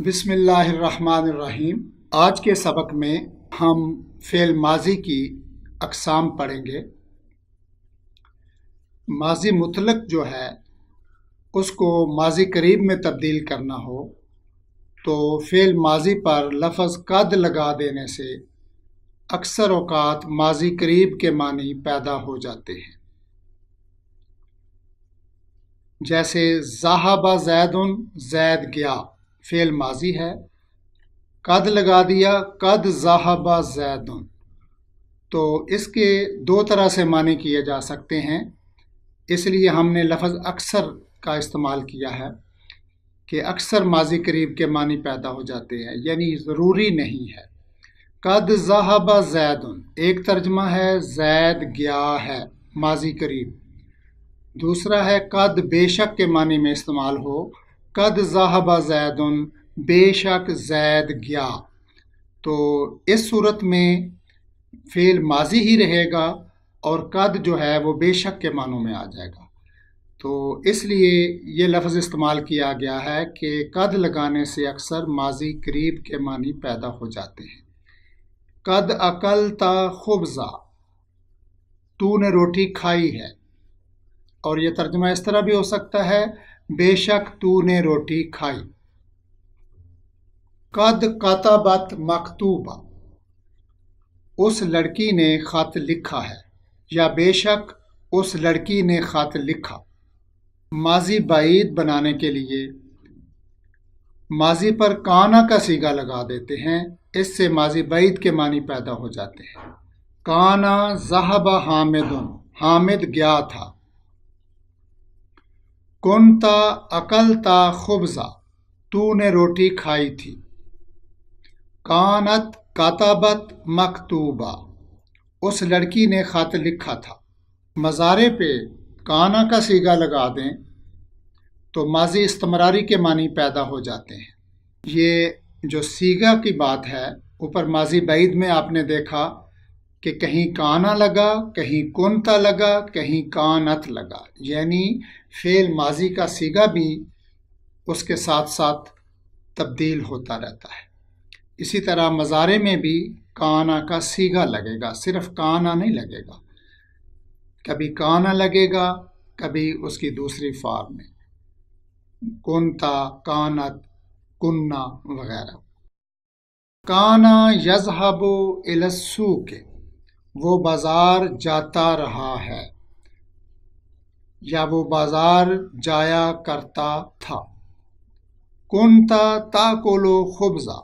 بسم اللہ الرحمن الرحیم۔ آج کے سبق میں ہم فعل ماضی کی اقسام پڑھیں گے۔ ماضی مطلق جو ہے اس کو ماضی قریب میں تبدیل کرنا ہو تو فعل ماضی پر لفظ قد لگا دینے سے اکثر اوقات ماضی قریب کے معنی پیدا ہو جاتے ہیں، جیسے ذہب زیدن، زید گیا، فعل ماضی ہے، قد لگا دیا، قد ذہب زیدن۔ تو اس کے دو طرح سے معنی کیے جا سکتے ہیں، اس لیے ہم نے لفظ اکثر کا استعمال کیا ہے کہ اکثر ماضی قریب کے معنی پیدا ہو جاتے ہیں، یعنی ضروری نہیں ہے۔ قد ذہب زیدن ایک ترجمہ ہے زید گیا ہے ماضی قریب، دوسرا ہے قد بے شک کے معنی میں استعمال ہو، قد ذہب زیدن بے شک زید گیا، تو اس صورت میں فعل ماضی ہی رہے گا اور قد جو ہے وہ بے شک کے معنوں میں آ جائے گا۔ تو اس لیے یہ لفظ استعمال کیا گیا ہے کہ قد لگانے سے اکثر ماضی قریب کے معنی پیدا ہو جاتے ہیں۔ قد اکلت خبزا، تو نے روٹی کھائی ہے، اور یہ ترجمہ اس طرح بھی ہو سکتا ہے بے شک تو نے روٹی کھائی۔ قد کتبت مکتوبہ، اس لڑکی نے خط لکھا ہے، یا بے شک اس لڑکی نے خط لکھا۔ ماضی بعید بنانے کے لیے ماضی پر کانا کا صیغہ لگا دیتے ہیں، اس سے ماضی بعید کے معنی پیدا ہو جاتے ہیں۔ کانا ذہب حامد، حامد گیا تھا۔ کنتا اکلتا خبزا، تو نے روٹی کھائی تھی۔ کانت کتبت مکتوبہ، اس لڑکی نے خط لکھا تھا۔ مضارع پہ کانا کا صیغہ لگا دیں تو ماضی استمراری کے معنی پیدا ہو جاتے ہیں۔ یہ جو صیغہ کی بات ہے، اوپر ماضی بعید میں آپ نے دیکھا کہ کہیں کانا لگا، کہیں کنتا لگا، کہیں کانت لگا، یعنی فعل ماضی کا صیغہ بھی اس کے ساتھ ساتھ تبدیل ہوتا رہتا ہے۔ اسی طرح مضارع میں بھی کانا کا صیغہ لگے گا، صرف کانا نہیں لگے گا، کبھی کانا لگے گا، کبھی اس کی دوسری فارم میں کنتا، کانت، کننا وغیرہ۔ کانا یذہب الی السوق، وہ بازار جاتا رہا ہے یا وہ بازار جایا کرتا تھا۔ کنتا تاکل خبزا،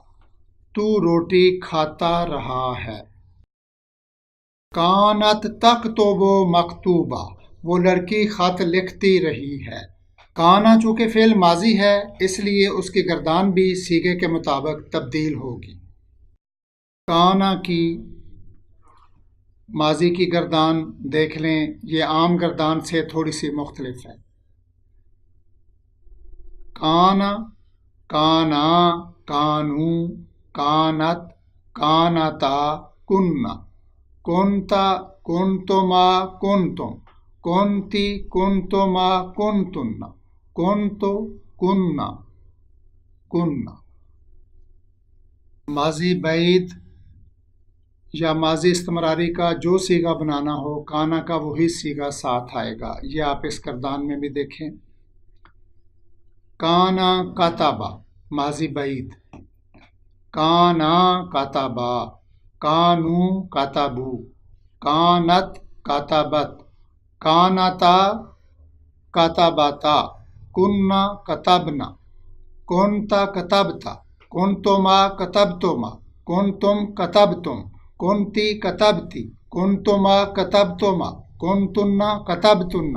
تو روٹی کھاتا رہا ہے۔ کانت تکتب مکتوبہ، وہ لڑکی خط لکھتی رہی ہے۔ کانا چونکہ فعل ماضی ہے اس لیے اس کی گردان بھی صیغے کے مطابق تبدیل ہوگی۔ کانا کی ماضی کی گردان دیکھ لیں، یہ عام گردان سے تھوڑی سی مختلف ہے۔ کانا، کانا، کانو، کانت، کانتا، کننا، کنتا، کنتما، کنتم، کنتی، کنتما، کنتن، کنتو، کننا، کننا۔ ماضی بعید یا ماضی استمراری کا جو صیغہ بنانا ہو، کانا کا وہی صیغہ ساتھ آئے گا۔ یہ آپ اس گردان میں بھی دیکھیں۔ کانا کتبا، ماضی بعید۔ کانا کتبا، کانو کتبو، کانت کتبت، کانتا کتبتا، کننا کتبنا، کنتا کتبتا، کنتما کتبتما، کنتم کتبتم، کنتی کتبتی، کنتما کتبتما، کنتن کتبتن،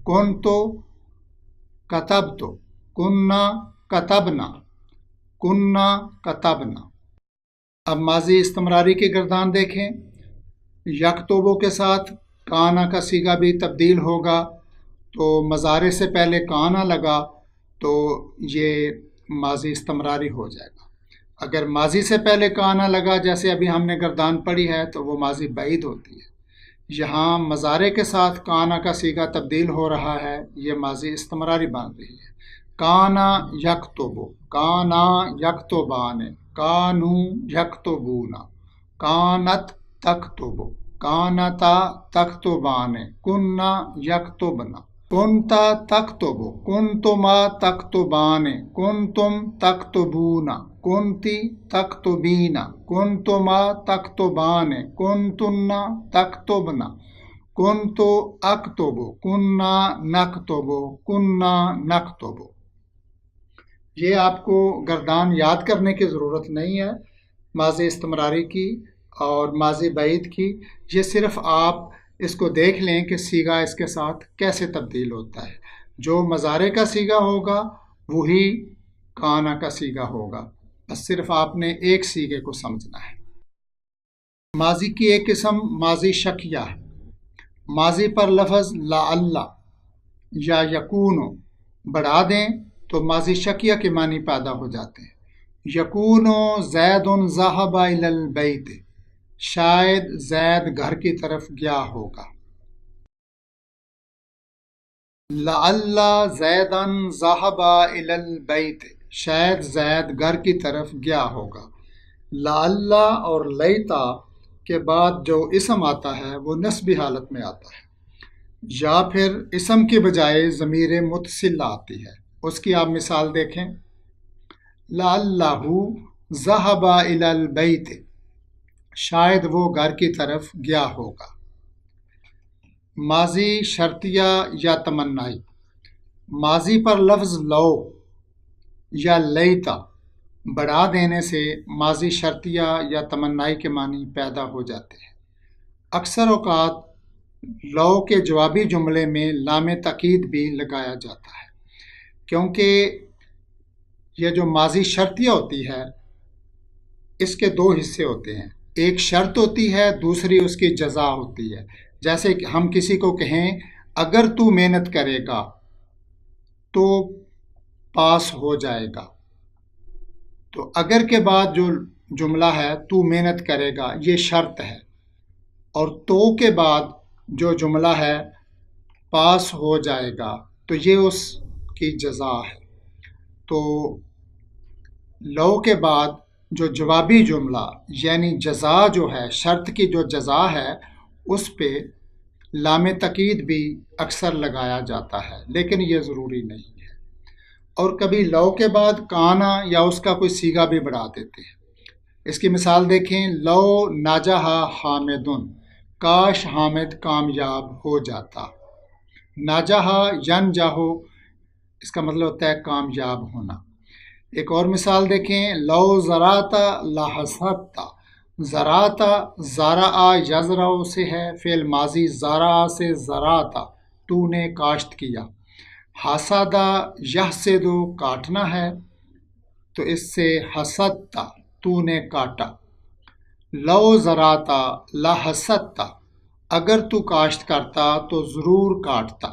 کنتو کتبتو، کننا کتبنا، کننا کتبنا۔ اب ماضی استمراری کی گردان دیکھیں، یکتبو کے ساتھ کانا کا صیغہ بھی تبدیل ہوگا، تو مضارع سے پہلے کانا لگا تو یہ ماضی استمراری ہو جائے گا۔ اگر ماضی سے پہلے کانا لگا جیسے ابھی ہم نے گردان پڑھی ہے تو وہ ماضی بعید ہوتی ہے۔ یہاں مضارع کے ساتھ کانا کا صیغہ تبدیل ہو رہا ہے، یہ ماضی استمراری بن رہی ہے۔ کانا یکتبو، کانا یکتبان، کانو یکتبون، کانت تکتب، کانتا تکتبان، کننا یکتبن، کنتا تکتب، کنتما تکتبان، کنتم تکتبون، کنتی تکتبین، کنتما تکتبان، کنتن تکتبن، کنتو اکتب، کننا نکتب، کننا نکتب۔ یہ آپ کو گردان یاد کرنے کی ضرورت نہیں ہے ماضی استمراری کی اور ماضی بعید کی، یہ صرف آپ اس کو دیکھ لیں کہ سیگا اس کے ساتھ کیسے تبدیل ہوتا ہے۔ جو مضارع کا سیگا ہوگا وہی کانا کا سیگا ہوگا، بس صرف آپ نے ایک سیگے کو سمجھنا ہے۔ ماضی کی ایک قسم ماضی شکیہ ہے۔ ماضی پر لفظ لعل یا یکون بڑھا دیں تو ماضی شکیہ کے معنی پیدا ہو جاتے ہیں۔ یکون زید ذہب الی البیت، شاید زید گھر کی طرف گیا ہوگا۔ لعل زیدا ذہب الی البیت، شاید زید گھر کی طرف گیا ہوگا۔ لعل اور لیتا کے بعد جو اسم آتا ہے وہ نسبی حالت میں آتا ہے، یا پھر اسم کے بجائے ضمیر متصل آتی ہے۔ اس کی آپ مثال دیکھیں، لعلہ ذہب الی البیت، شاید وہ گھر کی طرف گیا ہوگا۔ ماضی شرطیہ یا تمنائی، ماضی پر لفظ لو یا لیتا بڑھا دینے سے ماضی شرطیہ یا تمنائی کے معنی پیدا ہو جاتے ہیں۔ اکثر اوقات لو کے جوابی جملے میں لام تاکید بھی لگایا جاتا ہے، کیونکہ یہ جو ماضی شرطیہ ہوتی ہے اس کے دو حصے ہوتے ہیں، ایک شرط ہوتی ہے، دوسری اس کی جزا ہوتی ہے۔ جیسے کہ ہم کسی کو کہیں اگر تو محنت کرے گا تو پاس ہو جائے گا، تو اگر کے بعد جو جملہ ہے تو محنت کرے گا یہ شرط ہے، اور تو کے بعد جو جملہ ہے پاس ہو جائے گا تو یہ اس کی جزا ہے۔ تو لو کے بعد جو جوابی جملہ یعنی جزا جو ہے، شرط کی جو جزا ہے، اس پہ لام تاکید بھی اکثر لگایا جاتا ہے، لیکن یہ ضروری نہیں ہے۔ اور کبھی لو کے بعد کانا یا اس کا کوئی سیگا بھی بڑھا دیتے ہیں۔ اس کی مثال دیکھیں، لو ناجح حامد، کاش حامد کامیاب ہو جاتا۔ ناجح ینجح، اس کا مطلب ہوتا ہے کامیاب ہونا۔ ایک اور مثال دیکھیں، لو زرعت لحصدت، زرعت زرع یزرع سے ہے، فعل ماضی زرع سے زرعت، تو نے کاشت کیا۔ حسد یحسد کاٹنا ہے، تو اس سے حسدت تو نے کاٹا۔ لو زرعت لحصدت، اگر تو کاشت کرتا تو ضرور کاٹتا،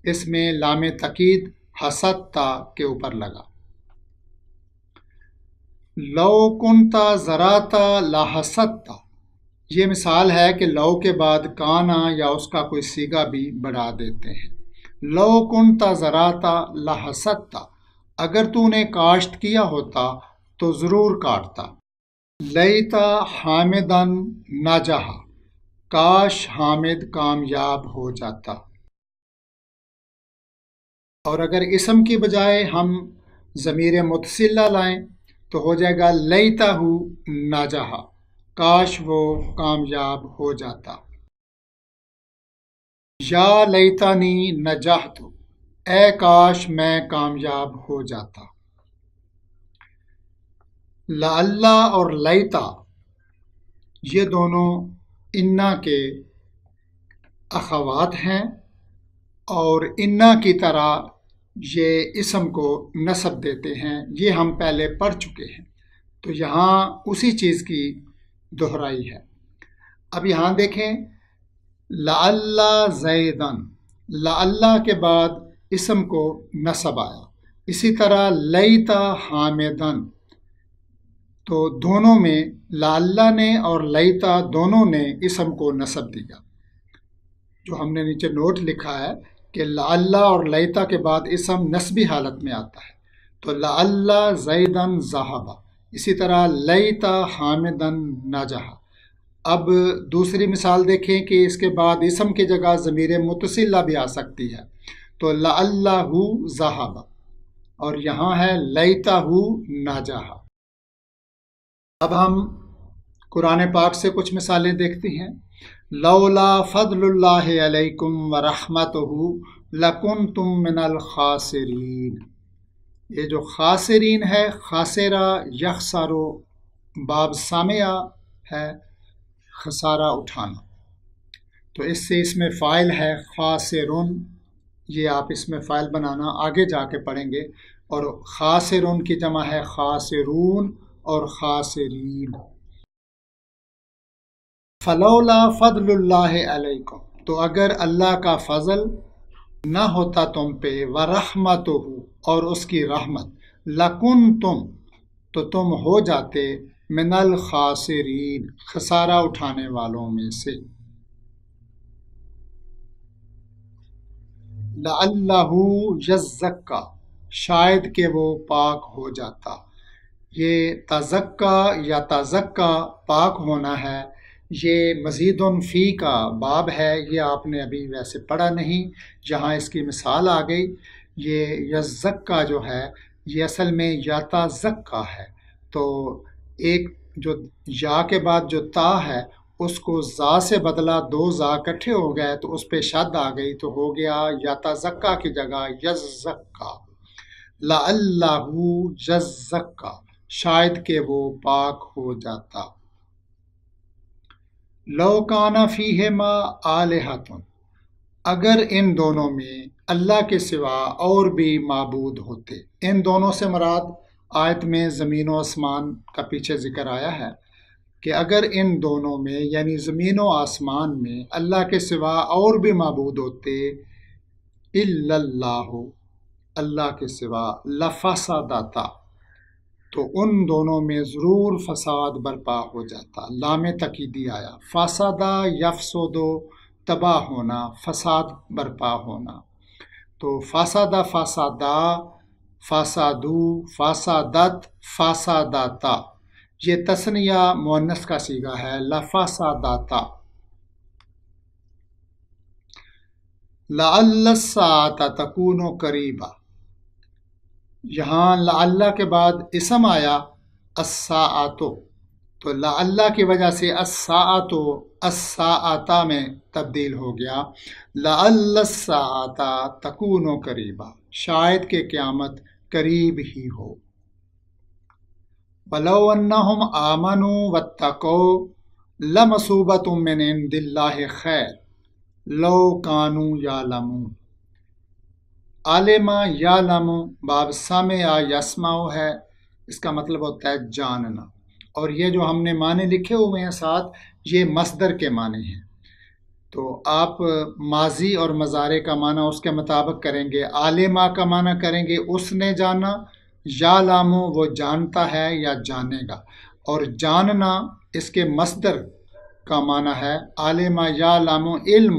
اس میں لام تاکید حسدت کے اوپر لگا۔ لو کنتا زرعت لحصدت، یہ مثال ہے کہ لو کے بعد کانا یا اس کا کوئی سیگا بھی بڑھا دیتے ہیں۔ لو کنتا زرعت لحصدت، اگر تو نے کاشت کیا ہوتا تو ضرور کاٹتا۔ لیتا حامدا نجح، کاش حامد کامیاب ہو جاتا۔ اور اگر اسم کی بجائے ہم ضمیر متصلہ لائیں تو ہو جائے گا لیتہ نجح، کاش وہ کامیاب ہو جاتا۔ یا لیتنی نجحت، اے کاش میں کامیاب ہو جاتا۔ لعل اور لیتا یہ دونوں انا کے اخوات ہیں، اور انا کی طرح یہ اسم کو نسب دیتے ہیں، یہ ہم پہلے پڑھ چکے ہیں، تو یہاں اسی چیز کی دہرائی ہے۔ اب یہاں دیکھیں، لعل زیدن، لعل کے بعد اسم کو نسب آیا، اسی طرح لیتا حامدن، تو دونوں میں لعل نے اور لیتا دونوں نے اسم کو نسب دیا۔ جو ہم نے نیچے نوٹ لکھا ہے کہ لعل اور لیتا کے بعد اسم نسبی حالت میں آتا ہے، تو لعل زیدن ذہبا، اسی طرح لیتا حامدن نجح۔ اب دوسری مثال دیکھیں کہ اس کے بعد اسم کی جگہ ضمیر متصلہ بھی آ سکتی ہے، تو لعلہ ذہب، اور یہاں ہے لیتہ نجح۔ اب ہم قرآن پاک سے کچھ مثالیں دیکھتے ہیں۔ لولا فضل اللہ علیکم ورحمتہ لکنتم من الخاسرین۔ یہ جو خاسرین ہے، خاسرہ یخسرو باب سامعہ ہے، خسارہ اٹھانا، تو اس سے اس میں فاعل ہے خاسرون، یہ آپ اس میں فاعل بنانا آگے جا کے پڑھیں گے، اور خاسرون کی جمع ہے خاسرون اور خاسرین۔ فلولا فضل اللہ علیکم، تو اگر اللہ کا فضل نہ ہوتا تم پہ، ورحمتہ، اور اس کی رحمت، لکنتم، تو تم ہو جاتے من الخاسرین، خسارہ اٹھانے والوں میں سے۔ لعلہ یزکا، شاید کہ وہ پاک ہو جاتا۔ یہ تزکا یا تزکا پاک ہونا ہے، یہ مزید فی کا باب ہے، یہ آپ نے ابھی ویسے پڑھا نہیں، جہاں اس کی مثال آ گئی۔ یہ یزکا جو ہے یہ اصل میں یاتزکا ہے، تو ایک جو یا کے بعد جو تا ہے اس کو زا سے بدلا، دو زا اکٹھے ہو گئے تو اس پہ شد آ گئی، تو ہو گیا یاتزکا کی جگہ یزکا۔ لعلہ یزکا، شاید کہ وہ پاک ہو جاتا۔ لو کان فیہما آلہۃ، اگر ان دونوں میں اللہ کے سوا اور بھی معبود ہوتے۔ ان دونوں سے مراد آیت میں زمین و آسمان کا پیچھے ذکر آیا ہے کہ اگر ان دونوں میں یعنی زمین و آسمان میں اللہ کے سوا اور بھی معبود ہوتے، الا اللہ، اللہ کے سوا، لفسدتا، تو ان دونوں میں ضرور فساد برپا ہو جاتا۔ لام تقیدی آیا، فسادہ یفسدو، تباہ ہونا، فساد برپا ہونا، تو فسادہ، فسادہ، فسادو، فسادت، فساداتا، یہ تثنیہ مؤنث کا صیغہ ہے، لفساداتا۔ لعل الساعة تکون قریبا، یہاں لعل کے بعد اسم آیا الساعۃ، تو لعل کی وجہ سے الساعۃ الساعۃ میں تبدیل ہو گیا۔ لعل الساعة تکون قریبا، شاید کہ قیامت قریب ہی ہو۔ ولو انہم آمنوا واتقوا لمثوبۃ من عند اللہ خیر لو کانوا یعلمون۔ عالمہ یعلم باب سامع یسمع ہے، اس کا مطلب ہوتا ہے جاننا، اور یہ جو ہم نے معنی لکھے ہوئے ہیں ساتھ، یہ مصدر کے معنی ہیں، تو آپ ماضی اور مضارع کا معنی اس کے مطابق کریں گے۔ عالمہ کا معنی کریں گے اس نے جانا، یعلم وہ جانتا ہے یا جانے گا، اور جاننا اس کے مصدر کا معنی ہے۔ عالمہ یعلم علم،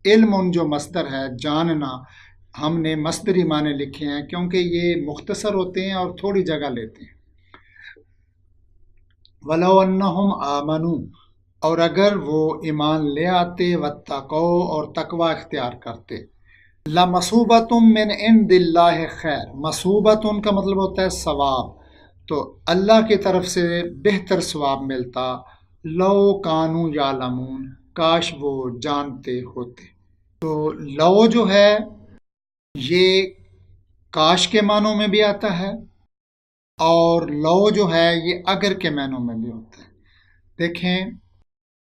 علم جو مصدر ہے، جاننا، ہم نے مصدری معنی لکھے ہیں کیونکہ یہ مختصر ہوتے ہیں اور تھوڑی جگہ لیتے ہیں۔ وَلَوْ أَنَّهُمْ آمَنُوا، اور اگر وہ ایمان لے آتے، وَاتَّقَوْا اور تقوی اختیار کرتے، لَمَثُوبَةٌ مِّنْ عِنْدِ اللَّهِ خیر، مصوبتن کا مطلب ہوتا ہے ثواب، تو اللہ کی طرف سے بہتر ثواب ملتا۔ لو کانوا یعلمون، کاش وہ جانتے ہوتے۔ تو لو جو ہے یہ کاش کے معنوں میں بھی آتا ہے، اور لو جو ہے یہ اگر کے معنوں میں بھی ہوتا ہے۔ دیکھیں،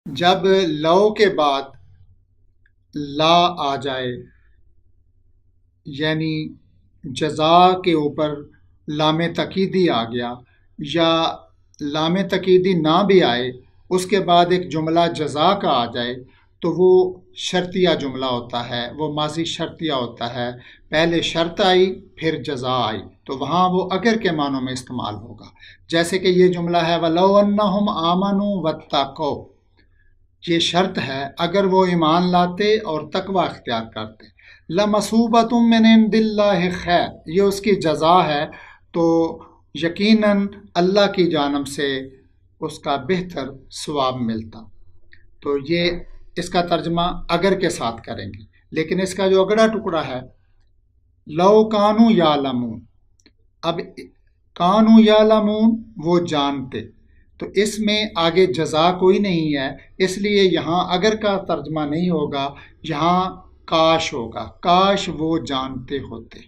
جب لو کے بعد لا آ جائے، یعنی جزا کے اوپر لام تقیدی آ گیا، یا لام تقیدی نہ بھی آئے، اس کے بعد ایک جملہ جزا کا آ جائے، تو وہ شرطیہ جملہ ہوتا ہے، وہ ماضی شرطیہ ہوتا ہے، پہلے شرط آئی پھر جزا آئی، تو وہاں وہ اگر کے معنوں میں استعمال ہوگا۔ جیسے کہ یہ جملہ ہے وَلَوْ أَنَّهُمْ آمَنُوا وَاتَّقَوْا، یہ شرط ہے اگر وہ ایمان لاتے اور تقوی اختیار کرتے۔ لَمَثُوبَةٌ مِّنْ عِنْدِ اللَّهِ خیر، یہ اس کی جزا ہے، تو یقیناً اللہ کی جانب سے اس کا بہتر ثواب ملتا۔ تو یہ اس کا ترجمہ اگر کے ساتھ کریں گے، لیکن اس کا جو اگلا ٹکڑا ہے لو کانو یعلمون، اب کانو یعلمون وہ جانتے، تو اس میں آگے جزا کوئی نہیں ہے، اس لیے یہاں اگر کا ترجمہ نہیں ہوگا، یہاں کاش ہوگا، کاش وہ جانتے ہوتے۔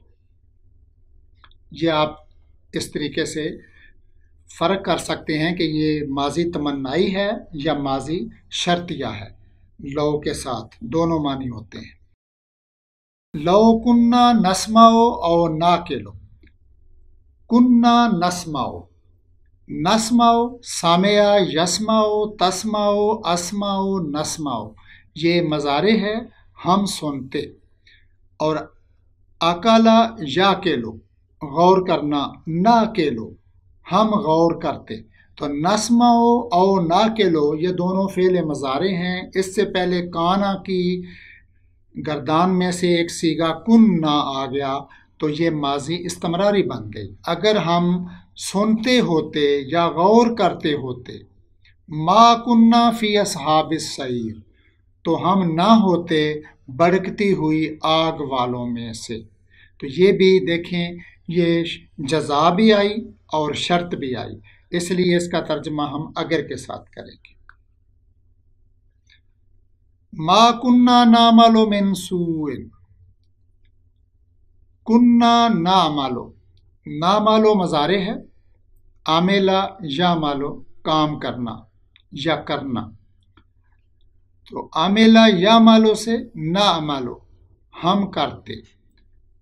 یہ آپ اس طریقے سے فرق کر سکتے ہیں کہ یہ ماضی تمنائی ہے یا ماضی شرطیہ ہے۔ لو کے ساتھ دونوں معنی ہوتے ہیں۔ لو کننا نسمعو او ناقلو، کننا نسمعو، نسمعو سامعہ یسمعو تسمعو اسمعو نسمعو، یہ مضارع ہے ہم سنتے، اور اکالا یا کلو غور کرنا، نہ کلو ہم غور کرتے، تو نسمعو او ناقلو یہ دونوں فعل مضارع ہیں۔ اس سے پہلے کانا کی گردان میں سے ایک صیغہ کننا آ گیا، تو یہ ماضی استمراری بن گئی۔ اگر ہم سنتے ہوتے یا غور کرتے ہوتے، ما کننا فی اصحاب السعیر، تو ہم نہ ہوتے بھڑکتی ہوئی آگ والوں میں سے۔ تو یہ بھی دیکھیں، یہ جزا بھی آئی اور شرط بھی آئی، اس لیے اس کا ترجمہ ہم اگر کے ساتھ کریں گے۔ ما کننا نعمل من سوء، کننا نعملو، نعملو مضارع ہے، عاملہ یعملو کام کرنا یا کرنا، تو عاملہ یعملو سے نعملو ہم کرتے،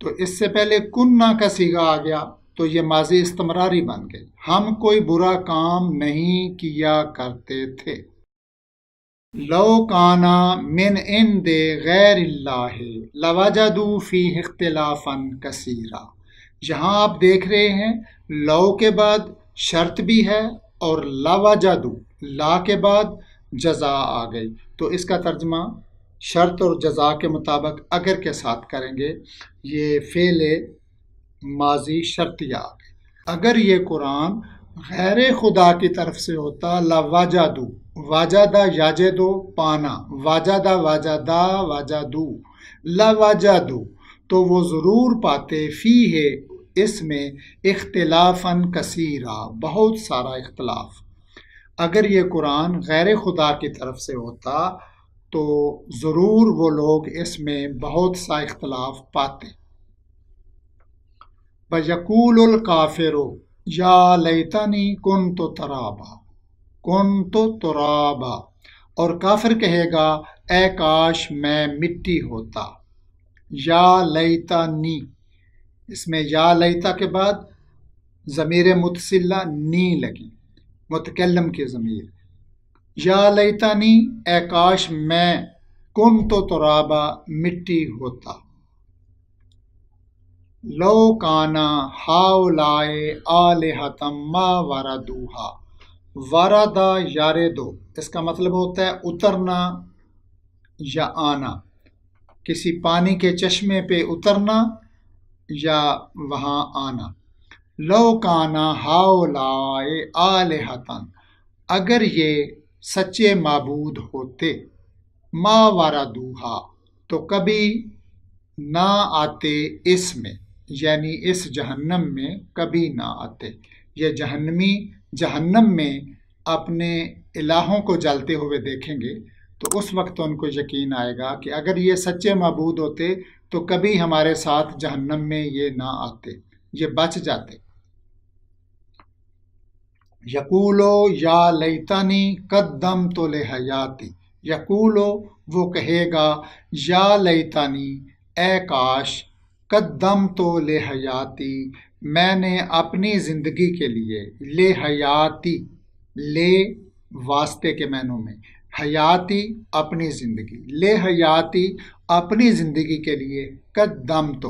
تو اس سے پہلے کننا کا صیغہ آ گیا، تو یہ ماضی استمراری بن گئی، ہم کوئی برا کام نہیں کیا کرتے تھے۔ لو کانا من عند غیر اللہ لوجدوا فیہ اختلافا کثیرا، یہاں آپ دیکھ رہے ہیں لو کے بعد شرط بھی ہے اور لوجدوا، لا کے بعد جزا آ گئی، تو اس کا ترجمہ شرط اور جزا کے مطابق اگر کے ساتھ کریں گے، یہ فعل ماضی شرطیہ آ گئی۔ اگر یہ قرآن غیر خدا کی طرف سے ہوتا، لوجدوا، واجدہ یاجدو پانا، واجدہ واجدہ واجدو، لوجدوا، تو وہ ضرور پاتے فیہ اس میں اختلافاً کثیرا، بہت سارا اختلاف۔ اگر یہ قرآن غیر خدا کی طرف سے ہوتا تو ضرور وہ لوگ اس میں بہت سا اختلاف پاتے۔ وَيَقُولُ الْكَافِرُ يَا لَيْتَنِي كُنْتُ تُرَابًا، كُنْتُ تُرَابًا، اور کافر کہے گا اے کاش میں مٹی ہوتا۔ یا لیتنی، اس میں یا لیتا کے بعد ضمیر متصلہ نی لگی، متکلم کی ضمیر، یا لیتنی اے کاش میں کنت ترابا مٹی ہوتا۔ لو کانا ہؤلاء آلہۃ ما وردوہا، وردا یاردو، اس کا مطلب ہوتا ہے اترنا یا آنا، کسی پانی کے چشمے پہ اترنا یا وہاں آنا۔ لو کانا ہؤلاء آلہۃ، اگر یہ سچے معبود ہوتے، ما وردوہا، تو کبھی نہ آتے اس میں، یعنی اس جہنم میں کبھی نہ آتے۔ یہ جہنمی جہنم میں اپنے الہوں کو جلتے ہوئے دیکھیں گے تو اس وقت ان کو یقین آئے گا کہ اگر یہ سچے معبود ہوتے تو کبھی ہمارے ساتھ جہنم میں یہ نہ آتے، یہ بچ جاتے۔ یقولو یا لیتنی قدمت لحیاتی، یقولو وہ کہے گا یا لیتنی اے کاش، قدمت لحیاتی میں نے اپنی زندگی کے لیے، لحیاتی، لے واسطے کے معنوں میں، حیاتی اپنی زندگی، لحیاتی اپنی زندگی کے لیے، قدمت،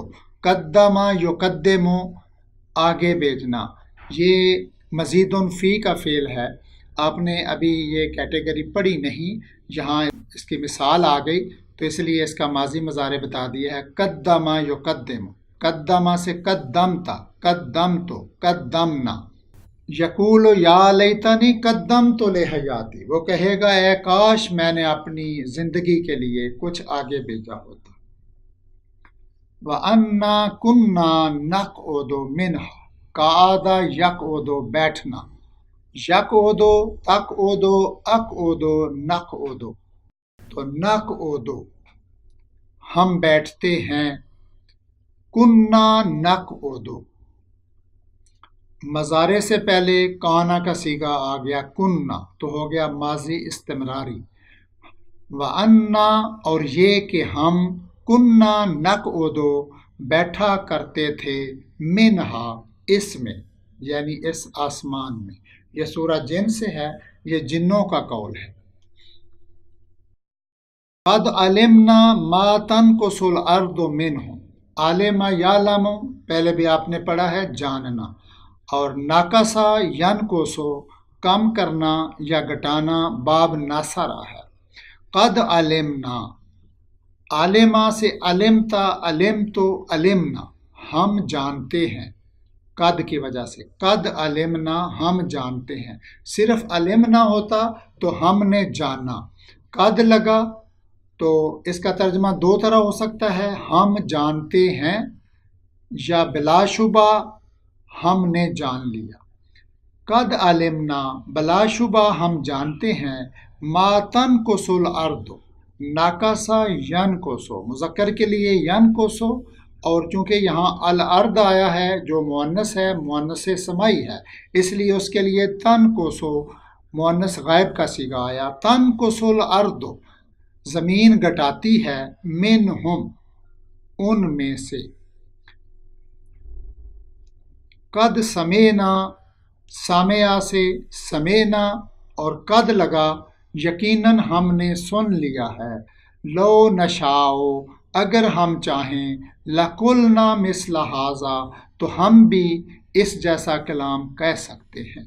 قدمہ یقدمو آگے بھیجنا، یہ مزید فی کا فعل ہے، آپ نے ابھی یہ کیٹیگری پڑھی نہیں، یہاں اس کی مثال آ گئی تو اس لیے اس کا ماضی مضارع بتا دیا ہے۔ قدمہ یقدم، قدمہ سے قدمتا، قدمنا یقول یا لیتنی قدمت لحیاتی، وہ کہے گا اے کاش میں نے اپنی زندگی کے لیے کچھ آگے بھیجا ہوتا۔ وَأَنَّا كُنَّا نَقْعُدُ مِنْهَا، قَعَدَ يَقْعُدُ بیٹھنا، یقعد تقعد اقعد نقعد، تو نقعد ہم بیٹھتے ہیں، کننا نقعد مضارع سے پہلے کانا کا صیغہ آ گیا کننا، تو ہو گیا ماضی استمراری۔ وَأَنَّا اور یہ کہ ہم کننا نقعد بیٹھا کرتے تھے، منہا اس میں یعنی اس آسمان میں، یہ سورہ جن سے ہے، یہ جنوں کا قول ہے۔ قد علمنا ما تنقص الارض منہم، علم یعلم پہلے بھی آپ نے پڑھا ہے جاننا، اور ناقصا ینقصو کم کرنا یا گھٹانا باب ناصرہ ہے۔ قد علمنا، علما سے علمتا علمتو علمنا، ہم جانتے ہیں، قد کی وجہ سے قد علمنا ہم جانتے ہیں، صرف علمنا ہوتا تو ہم نے جانا، قد لگا تو اس کا ترجمہ دو طرح ہو سکتا ہے، ہم جانتے ہیں یا بلا شبہ ہم نے جان لیا۔ قد علمنا بلا شبہ ہم جانتے ہیں، ما تنقص الارض ناقصا ینقصو، مذکر کے لیے ینقصو، اور چونکہ یہاں الارض آیا ہے جو مؤنث ہے، مؤنث سمائی ہے، اس لیے اس کے لیے تنقصو مؤنث غائب کا صیغہ آیا، تنقص الارض زمین گٹاتی ہے، منہم ان میں سے۔ قد سمینا سامعہ سے سمینا، اور قد لگا یقیناً ہم نے سن لیا ہے، لو نشاؤ اگر ہم چاہیں، لقلنا مثل ھذا تو ہم بھی اس جیسا کلام کہہ سکتے ہیں۔